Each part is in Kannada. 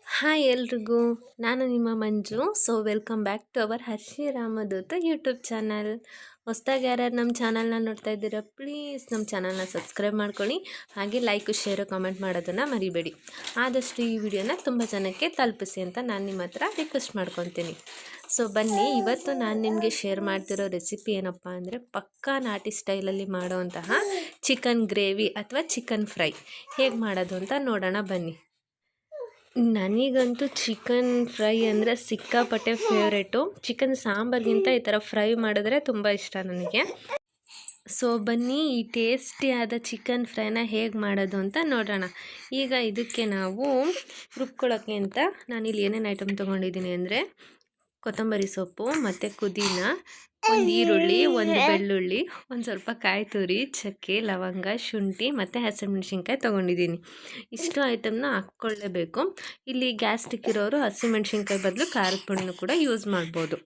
ಹಾಯ್ ಎಲ್ರಿಗೂ, ನಾನು ನಿಮ್ಮ Manju. Welcome back to our Harshi Ramadoota YouTube channel. ಹೊಸ್ದಾಗಿ ಯಾರ್ಯಾರು ನಮ್ಮ ಚಾನಲ್ನ ನೋಡ್ತಾ ಇದ್ದೀರಾ, ಪ್ಲೀಸ್ ನಮ್ಮ ಚಾನಲ್ನ ಸಬ್ಸ್ಕ್ರೈಬ್ ಮಾಡ್ಕೊಳ್ಳಿ. ಹಾಗೆ ಲೈಕು ಶೇರು ಕಾಮೆಂಟ್ ಮಾಡೋದನ್ನು ಮರಿಬೇಡಿ. ಆದಷ್ಟು ಈ ವಿಡಿಯೋನ ತುಂಬ ಜನಕ್ಕೆ ತಲುಪಿಸಿ ಅಂತ ನಾನು ನಿಮ್ಮ ಹತ್ರ ರಿಕ್ವೆಸ್ಟ್ ಮಾಡ್ಕೊತೀನಿ. ಬನ್ನಿ, ಇವತ್ತು ನಾನು ನಿಮಗೆ ಶೇರ್ ಮಾಡ್ತಿರೋ ರೆಸಿಪಿ ಏನಪ್ಪ ಅಂದರೆ ಪಕ್ಕಾ ನಾಟಿ ಸ್ಟೈಲಲ್ಲಿ ಮಾಡೋವಂತಹ ಚಿಕನ್ ಗ್ರೇವಿ ಅಥವಾ ಚಿಕನ್ ಫ್ರೈ ಹೇಗೆ ಮಾಡೋದು ಅಂತ ನೋಡೋಣ ಬನ್ನಿ. ನನಗಂತೂ ಚಿಕನ್ ಫ್ರೈ ಅಂದರೆ ಸಿಕ್ಕಾಪಟ್ಟೆ ಫೇವ್ರೇಟು. ಚಿಕನ್ ಸಾಂಬಾರ್ಗಿಂತ ಈ ಥರ ಫ್ರೈ ಮಾಡಿದ್ರೆ ತುಂಬ ಇಷ್ಟ ನನಗೆ. ಬನ್ನಿ, ಈ ಟೇಸ್ಟಿಯಾದ ಚಿಕನ್ ಫ್ರೈನ ಹೇಗೆ ಮಾಡೋದು ಅಂತ ನೋಡೋಣ. ಈಗ ಇದಕ್ಕೆ ನಾವು ರುಬ್ಕೊಳ್ಳೋಕ್ಕೆ ಅಂತ ನಾನಿಲ್ಲಿ ಏನೇನು ಐಟಮ್ ತೊಗೊಂಡಿದ್ದೀನಿ ಅಂದರೆ ಕೊತ್ತಂಬರಿ ಸೊಪ್ಪು ಮತ್ತು ಪುದೀನ, ಒಂದು ಈರುಳ್ಳಿ, ಒಂದು ಬೆಳ್ಳುಳ್ಳಿ, ಒಂದು ಸ್ವಲ್ಪ ಕಾಯಿ ತುರಿ, ಚಕ್ಕೆ, ಲವಂಗ, ಶುಂಠಿ ಮತ್ತು ಹಸಿಮೆಣ್ಸಿನ್ಕಾಯಿ ತೊಗೊಂಡಿದ್ದೀನಿ. ಇಷ್ಟು ಐಟಮ್ನ ಹಾಕ್ಕೊಳ್ಳೇಬೇಕು. ಇಲ್ಲಿ ಗ್ಯಾಸ್ಟ್ರಿಕ್ ಇರೋರು ಹಸಿಮೆಣ್ಸಿನ್ಕಾಯಿ ಬದಲು ಖಾರದ ಪುಡಿನೂ ಕೂಡ ಯೂಸ್ ಮಾಡ್ಬೋದು.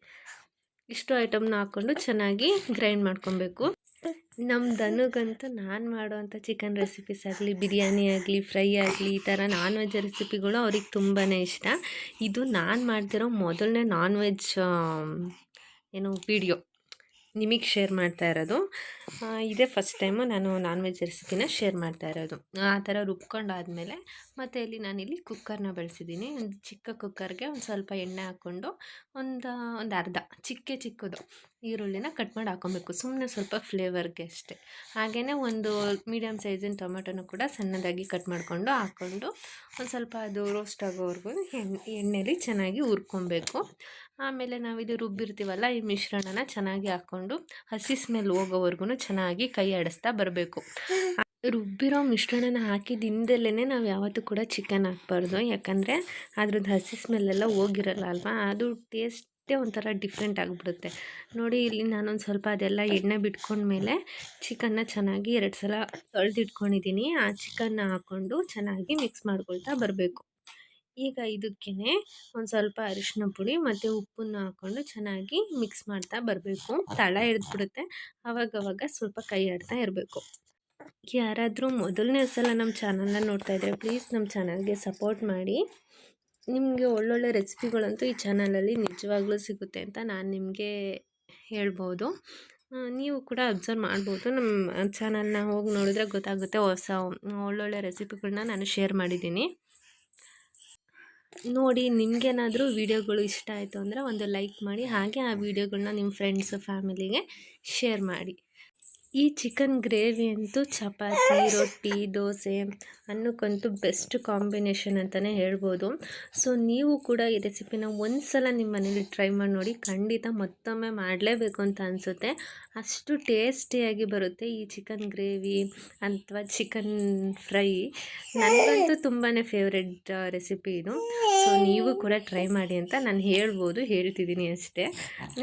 ಇಷ್ಟು ಐಟಮ್ನ ಹಾಕ್ಕೊಂಡು ಚೆನ್ನಾಗಿ ಗ್ರೈಂಡ್ ಮಾಡ್ಕೊಬೇಕು. ನಮ್ಮ ದನಗಂತೂ ನಾನು ಮಾಡೋವಂಥ ಚಿಕನ್ ರೆಸಿಪೀಸ್ ಆಗಲಿ, ಬಿರಿಯಾನಿ ಆಗಲಿ, ಫ್ರೈ ಆಗಲಿ, ಈ ಥರ ನಾನ್ ವೆಜ್ ರೆಸಿಪಿಗಳು ಅವ್ರಿಗೆ ತುಂಬಾ ಇಷ್ಟ. ಇದು ನಾನು ಮಾಡ್ತಿರೋ ಮೊದಲನೇ ನಾನ್ ವೆಜ್ ವಿಡಿಯೋ ನಿಮಗೆ ಶೇರ್ ಮಾಡ್ತಾ ಇರೋದು. ಇದೇ ಫಸ್ಟ್ ಟೈಮು ನಾನು ನಾನ್ ವೆಜ್ ರೆಸಿಪಿನ ಶೇರ್ ಮಾಡ್ತಾ ಇರೋದು. ಆ ಥರ ರುಬ್ಕೊಂಡಾದಮೇಲೆ ಮತ್ತು ನಾನಿಲ್ಲಿ ಕುಕ್ಕರ್ನ ಬಳಸಿದ್ದೀನಿ. ಒಂದು ಚಿಕ್ಕ ಕುಕ್ಕರ್ಗೆ ಒಂದು ಸ್ವಲ್ಪ ಎಣ್ಣೆ ಹಾಕ್ಕೊಂಡು ಒಂದು ಅರ್ಧ ಚಿಕ್ಕದು ಈರುಳ್ಳಿನ ಕಟ್ ಮಾಡಿ ಹಾಕ್ಕೊಬೇಕು, ಸುಮ್ಮನೆ ಸ್ವಲ್ಪ ಫ್ಲೇವರ್ಗೆ ಅಷ್ಟೇ. ಹಾಗೆಯೇ ಒಂದು ಮೀಡಿಯಮ್ ಸೈಜಿನ ಟೊಮೆಟೊನೂ ಕೂಡ ಸಣ್ಣದಾಗಿ ಕಟ್ ಮಾಡಿಕೊಂಡು ಹಾಕ್ಕೊಂಡು ಒಂದು ಸ್ವಲ್ಪ ಅದು ರೋಸ್ಟ್ ಆಗೋವರೆಗೂ ಎಣ್ಣೆಲಿ ಚೆನ್ನಾಗಿ ಹುರ್ಕೊಬೇಕು. ಆಮೇಲೆ ನಾವಿದು ರುಬ್ಬಿರ್ತೀವಲ್ಲ, ಈ ಮಿಶ್ರಣನ ಚೆನ್ನಾಗಿ ಹಾಕ್ಕೊಂಡು ಹಸಿ ಸ್ಮೆಲ್ ಹೋಗೋವರೆಗೂ ಚೆನ್ನಾಗಿ ಕೈ ಆಡಿಸ್ತಾ ಬರಬೇಕು. ರುಬ್ಬಿರೋ ಮಿಶ್ರಣನ ಹಾಕಿದಿಂದಲೇ ನಾವು ಯಾವತ್ತೂ ಕೂಡ ಚಿಕನ್ ಹಾಕ್ಬಾರ್ದು, ಯಾಕಂದರೆ ಅದ್ರದ್ದು ಹಸಿ ಸ್ಮೆಲ್ಲೆಲ್ಲ ಹೋಗಿರಲ್ಲ ಅಲ್ವಾ, ಅದು ಟೇಸ್ಟೇ ಒಂಥರ ಡಿಫ್ರೆಂಟ್ ಆಗಿಬಿಡುತ್ತೆ. ನೋಡಿ, ಇಲ್ಲಿ ನಾನೊಂದು ಸ್ವಲ್ಪ ಅದೆಲ್ಲ ಎಣ್ಣೆ ಬಿಟ್ಕೊಂಡ್ಮೇಲೆ ಚಿಕನ್ನ ಚೆನ್ನಾಗಿ 2 ಸಲ ತೊಳೆದಿಟ್ಕೊಂಡಿದ್ದೀನಿ. ಆ ಚಿಕನ್ನ ಹಾಕ್ಕೊಂಡು ಚೆನ್ನಾಗಿ ಮಿಕ್ಸ್ ಮಾಡ್ಕೊಳ್ತಾ ಬರಬೇಕು. ಈಗ ಇದಕ್ಕೇ ಒಂದು ಸ್ವಲ್ಪ ಅರಿಶಿನ ಪುಡಿ ಮತ್ತು ಉಪ್ಪನ್ನು ಹಾಕ್ಕೊಂಡು ಚೆನ್ನಾಗಿ ಮಿಕ್ಸ್ ಮಾಡ್ತಾ ಬರಬೇಕು. ತಳ ಹಿಡಿದ್ಬಿಡುತ್ತೆ, ಆವಾಗವಾಗ ಸ್ವಲ್ಪ ಕೈ ಆಡ್ತಾ ಇರಬೇಕು. ಯಾರಾದರೂ ಮೊದಲನೇ ಸಲ ನಮ್ಮ ಚಾನಲ್ನ ನೋಡ್ತಾ ಇದ್ದರೆ ಪ್ಲೀಸ್ ನಮ್ಮ ಚಾನಲ್ಗೆ ಸಪೋರ್ಟ್ ಮಾಡಿ. ನಿಮಗೆ ಒಳ್ಳೊಳ್ಳೆ ರೆಸಿಪಿಗಳಂತೂ ಈ ಚಾನಲಲ್ಲಿ ನಿಜವಾಗ್ಲೂ ಸಿಗುತ್ತೆ ಅಂತ ನಾನು ನಿಮಗೆ ಹೇಳ್ಬೋದು. ನೀವು ಕೂಡ ಅಬ್ಸರ್ವ್ ಮಾಡ್ಬೋದು. ನಮ್ಮ ಚಾನಲ್ನ ಹೋಗಿ ನೋಡಿದ್ರೆ ಗೊತ್ತಾಗುತ್ತೆ, ಹೊಸ ಒಳ್ಳೊಳ್ಳೆ ರೆಸಿಪಿಗಳನ್ನ ನಾನು ಶೇರ್ ಮಾಡಿದ್ದೀನಿ. ನೋಡಿ, ನಿಮಗೇನಾದರೂ ವೀಡಿಯೋಗಳು ಇಷ್ಟ ಆಯಿತು ಅಂದರೆ ಒಂದು ಲೈಕ್ ಮಾಡಿ. ಹಾಗೆ ಆ ವಿಡಿಯೋಗಳನ್ನ ನಿಮ್ಮ ಫ್ರೆಂಡ್ಸು, ಫ್ಯಾಮಿಲಿಗೆ ಶೇರ್ ಮಾಡಿ. ಈ ಚಿಕನ್ ಗ್ರೇವಿ ಅಂತೂ ಚಪಾತಿ, ರೊಟ್ಟಿ, ದೋಸೆ ಅನ್ನಕ್ಕಂತೂ ಬೆಸ್ಟ್ ಕಾಂಬಿನೇಷನ್ ಅಂತಲೇ ಹೇಳ್ಬೋದು. ನೀವು ಕೂಡ ಈ ರೆಸಿಪಿನ ಒಂದು ಸಲ ನಿಮ್ಮ ಮನೇಲಿ ಟ್ರೈ ಮಾಡಿ ನೋಡಿ, ಖಂಡಿತ ಮತ್ತೊಮ್ಮೆ ಮಾಡಲೇಬೇಕು ಅಂತ ಅನಿಸುತ್ತೆ. ಅಷ್ಟು ಟೇಸ್ಟಿಯಾಗಿ ಬರುತ್ತೆ ಈ ಚಿಕನ್ ಗ್ರೇವಿ ಅಥವಾ ಚಿಕನ್ ಫ್ರೈ. ನನಗಂತೂ ತುಂಬಾ ಫೇವ್ರೆಟ್ ರೆಸಿಪಿ ಇದು. ನೀವು ಕೂಡ ಟ್ರೈ ಮಾಡಿ ಅಂತ ನಾನು ಹೇಳ್ತಿದ್ದೀನಿ ಅಷ್ಟೇ.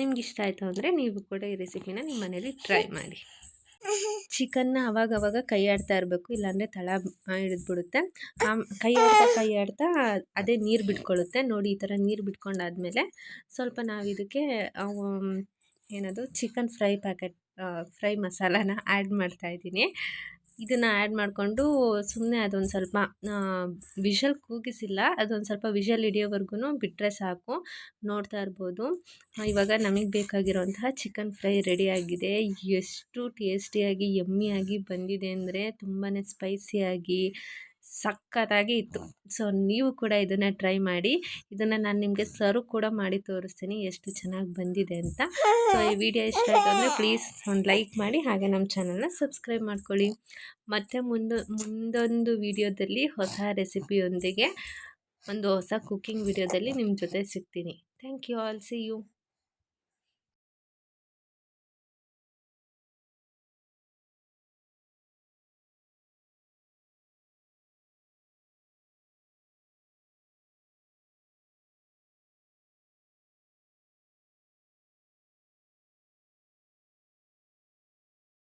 ನಿಮ್ಗೆ ಇಷ್ಟ ಆಯಿತು ಅಂದರೆ ನೀವು ಕೂಡ ಈ ರೆಸಿಪಿನ ನಿಮ್ಮ ಮನೇಲಿ ಟ್ರೈ ಮಾಡಿ. ಚಿಕನ್ನ ಅವಾಗವಾಗ ಕೈ ಆಡ್ತಾ ಇರಬೇಕು, ಇಲ್ಲಾಂದರೆ ತಳ ಹಿಡಿದ್ಬಿಡುತ್ತೆ. ಕೈ ಆಡ್ತಾ ಅದೇ ನೀರು ಬಿಟ್ಕೊಳ್ಳುತ್ತೆ. ನೋಡಿ, ಈ ಥರ ನೀರು ಬಿಟ್ಕೊಂಡಾದ್ಮೇಲೆ ಸ್ವಲ್ಪ ನಾವು ಇದಕ್ಕೆ ಚಿಕನ್ ಫ್ರೈ ಪ್ಯಾಕೆಟ್ ಫ್ರೈ ಮಸಾಲಾನ ಆ್ಯಡ್ ಮಾಡ್ತಾಯಿದ್ದೀನಿ. ಇದನ್ನು ಆ್ಯಡ್ ಮಾಡಿಕೊಂಡು ಸುಮ್ಮನೆ ಅದೊಂದು ಸ್ವಲ್ಪ ವಿಷಲ್ ಕೂಗಿಸಿಲ್ಲ, ಅದೊಂದು ಸ್ವಲ್ಪ ವಿಷಲ್ ಹಿಡಿಯೋವರೆಗೂ ಬಿಟ್ಟರೆ ಸಾಕು. ನೋಡ್ತಾ ಇರ್ಬೋದು, ಇವಾಗ ನಮಗೆ ಬೇಕಾಗಿರೋಂತಹ ಚಿಕನ್ ಫ್ರೈ ರೆಡಿಯಾಗಿದೆ. ಎಷ್ಟು ಟೇಸ್ಟಿಯಾಗಿ ಯಮ್ಮಿಯಾಗಿ ಬಂದಿದೆ ಅಂದರೆ ತುಂಬಾ ಸ್ಪೈಸಿಯಾಗಿ ಸಕ್ಕತ್ತಾಗಿ ಇತ್ತು. ನೀವು ಕೂಡ ಇದನ್ನು ಟ್ರೈ ಮಾಡಿ. ಇದನ್ನು ನಾನು ನಿಮಗೆ ಸರ್ವ್ ಕೂಡ ಮಾಡಿ ತೋರಿಸ್ತೀನಿ ಎಷ್ಟು ಚೆನ್ನಾಗಿ ಬಂದಿದೆ ಅಂತ. ಈ ವಿಡಿಯೋ ಇಷ್ಟ ಆಯಿತು ಅಂದರೆ ಪ್ಲೀಸ್ ಒಂದು ಲೈಕ್ ಮಾಡಿ, ಹಾಗೆ ನಮ್ಮ ಚಾನಲ್ನ ಸಬ್ಸ್ಕ್ರೈಬ್ ಮಾಡ್ಕೊಳ್ಳಿ. ಮತ್ತು ಮುಂದೊಂದು ವಿಡಿಯೋದಲ್ಲಿ ಹೊಸ ರೆಸಿಪಿಯೊಂದಿಗೆ ಒಂದು ಹೊಸ ಕುಕ್ಕಿಂಗ್ ವಿಡಿಯೋದಲ್ಲಿ ನಿಮ್ಮ ಜೊತೆ ಸಿಗ್ತೀನಿ. Thank you all, see you.